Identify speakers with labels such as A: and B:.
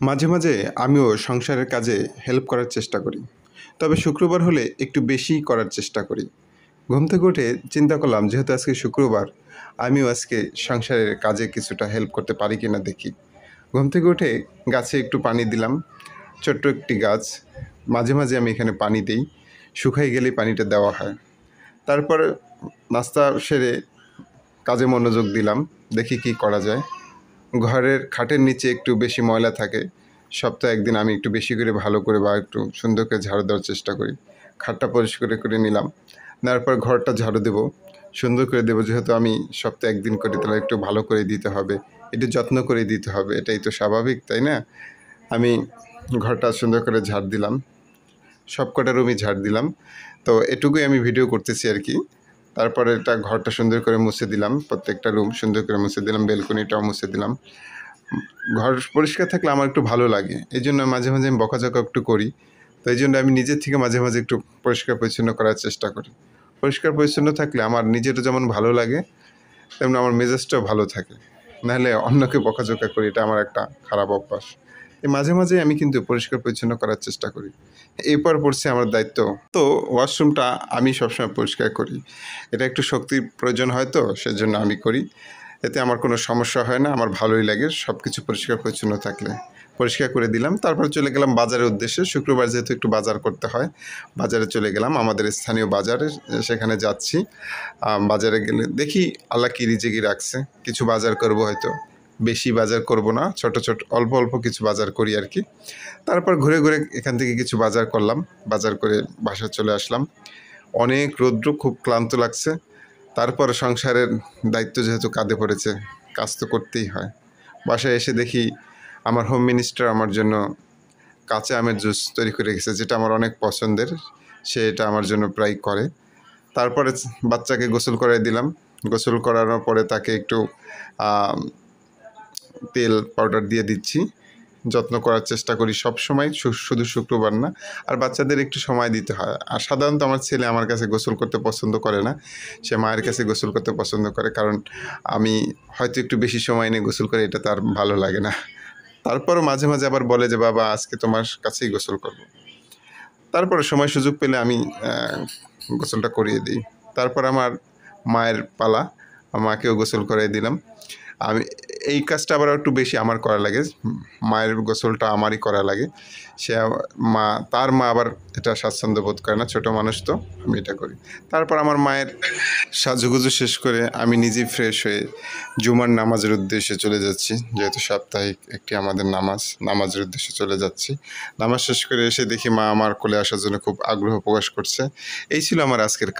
A: মাঝে মাঝে আমিও সংসারের কাজে হেল্প করার চেষ্টা করি, তবে শুক্রবার হলে একটু বেশিই করার চেষ্টা করি। ঘুম থেকে উঠে চিন্তা করলাম, যেহেতু আজকে শুক্রবার, আমিও আজকে সংসারের কাজে কিছুটা হেল্প করতে পারি কিনা দেখি। ঘুম থেকে উঠে গাছে একটু পানি দিলাম। ছোট্ট একটি গাছ, মাঝে মাঝে আমি এখানে পানি দিই, শুকাই গেলেই পানিটা দেওয়া হয়। তারপর নাস্তা সেরে কাজে মনোযোগ দিলাম, দেখি কি করা যায়। ঘরের খাটের নিচে একটু বেশি ময়লা থাকে, সপ্তাহে একদিন আমি একটু বেশি করে ভালো করে বা একটু সুন্দর করে ঝাড়ু দেওয়ার চেষ্টা করি। খাটটা পরিষ্কার করে নিলাম, নেওয়ার পর ঘরটা ঝাড়ু দেবো, সুন্দর করে দেবো। যেহেতু আমি সপ্তাহে একদিন করি, তাহলে একটু ভালো করে দিতে হবে, একটু যত্ন করে দিতে হবে, এটাই তো স্বাভাবিক, তাই না? আমি ঘরটা সুন্দর করে ঝাড় দিলাম, সব কটা রুমই ঝাড় দিলাম। তো এটুকুই আমি ভিডিও করতেছি আর কি। তারপরে এটা ঘরটা সুন্দর করে মুছে দিলাম, প্রত্যেকটা রুম সুন্দর করে মুছে দিলাম, বেলকনিটাও মুছে দিলাম। ঘর পরিষ্কার থাকলে আমার একটু ভালো লাগে, এই জন্য মাঝে মাঝে আমি বকাঝকা একটু করি। তো এই জন্য আমি নিজের থেকে মাঝে মাঝে একটু পরিষ্কার পরিচ্ছন্ন করার চেষ্টা করি। পরিষ্কার পরিচ্ছন্ন থাকলে আমার নিজেরও যেমন ভালো লাগে, তেমন আমার মেজাজটাও ভালো থাকে। নাহলে অন্যকে বকাঝকা করি, এটা আমার একটা খারাপ অভ্যাস। এই মাঝে মাঝে আমি কিন্তু পরিষ্কার পরিচ্ছন্ন করার চেষ্টা করি। এরপর পড়ছে আমার দায়িত্ব। তো ওয়াশরুমটা আমি সবসময় পরিষ্কার করি, এটা একটু শক্তির প্রয়োজন হয়, তো সেজন্য আমি করি। এতে আমার কোনো সমস্যা হয় না, আমার ভালোই লাগে সব কিছু পরিষ্কার পরিচ্ছন্ন থাকলে। পরিষ্কার করে দিলাম, তারপর চলে গেলাম বাজারের উদ্দেশ্যে। শুক্রবার যেহেতু একটু বাজার করতে হয়, বাজারে চলে গেলাম, আমাদের স্থানীয় বাজারে, সেখানে যাচ্ছি। বাজারে গেলে দেখি আল্লাহ কি রিজিকি রাখছে, কিছু বাজার করব হয়তো, বেশি বাজার করব না, ছোট ছোট অল্প অল্প কিছু বাজার করি আর কি। তারপর ঘুরে ঘুরে এখান থেকে কিছু বাজার করলাম, বাজার করে বাসায় চলে আসলাম। অনেক রৌদ্র, খুব ক্লান্ত লাগছে। তারপর সংসারের দায়িত্ব যেহেতু কাঁধে পড়েছে, কাজ তো করতেই হয়। বাসায় এসে দেখি আমার হোম মিনিস্টার আমার জন্য কাঁচা আমের জুস তৈরি করে রেখেছে, যেটা আমার অনেক পছন্দের, সে এটা আমার জন্য প্রায় করে। তারপরে বাচ্চাকে গোসল করাই দিলাম। গোসল করানোর পরে তাকে একটু তেল পাউডার দিয়ে দিচ্ছি, যত্ন করার চেষ্টা করি সব সময়, শুধু শুক্রবার না। আর বাচ্চাদের একটু সময় দিতে হয়। আর সাধারণত আমার ছেলে আমার কাছে গোসল করতে পছন্দ করে না, সে মায়ের কাছে গোসল করতে পছন্দ করে, কারণ আমি হয়তো একটু বেশি সময় নিয়ে গোসল করে, এটা তার ভালো লাগে না। তারপরও মাঝে মাঝে আবার বলে যে, বাবা আজকে তোমার কাছেই গোসল করব। তারপরে সময় সুযোগ পেলে আমি গোসলটা করিয়ে দিই। তারপর আমার মায়ের পালা, মাকেও গোসল করিয়ে দিলাম। আমি এই কাজটা আবার একটু বেশি আমার করা লাগে, মায়ের গোসলটা আমারই করা লাগে। সে তার মা আবার এটা স্বাচ্ছন্দ্য বোধ করে না, ছোটো মানুষ তো, আমি এটা করি। তারপর আমার মায়ের সাজুগুজু শেষ করে আমি নিজেই ফ্রেশ হয়ে জুমার নামাজের উদ্দেশ্যে চলে যাচ্ছি। যেহেতু সাপ্তাহিক একটি আমাদের নামাজের উদ্দেশ্যে চলে যাচ্ছি। নামাজ শেষ করে এসে দেখি মা আমার কোলে আসার জন্য খুব আগ্রহ প্রকাশ করছে। এই ছিল আমার আজকের কাজ।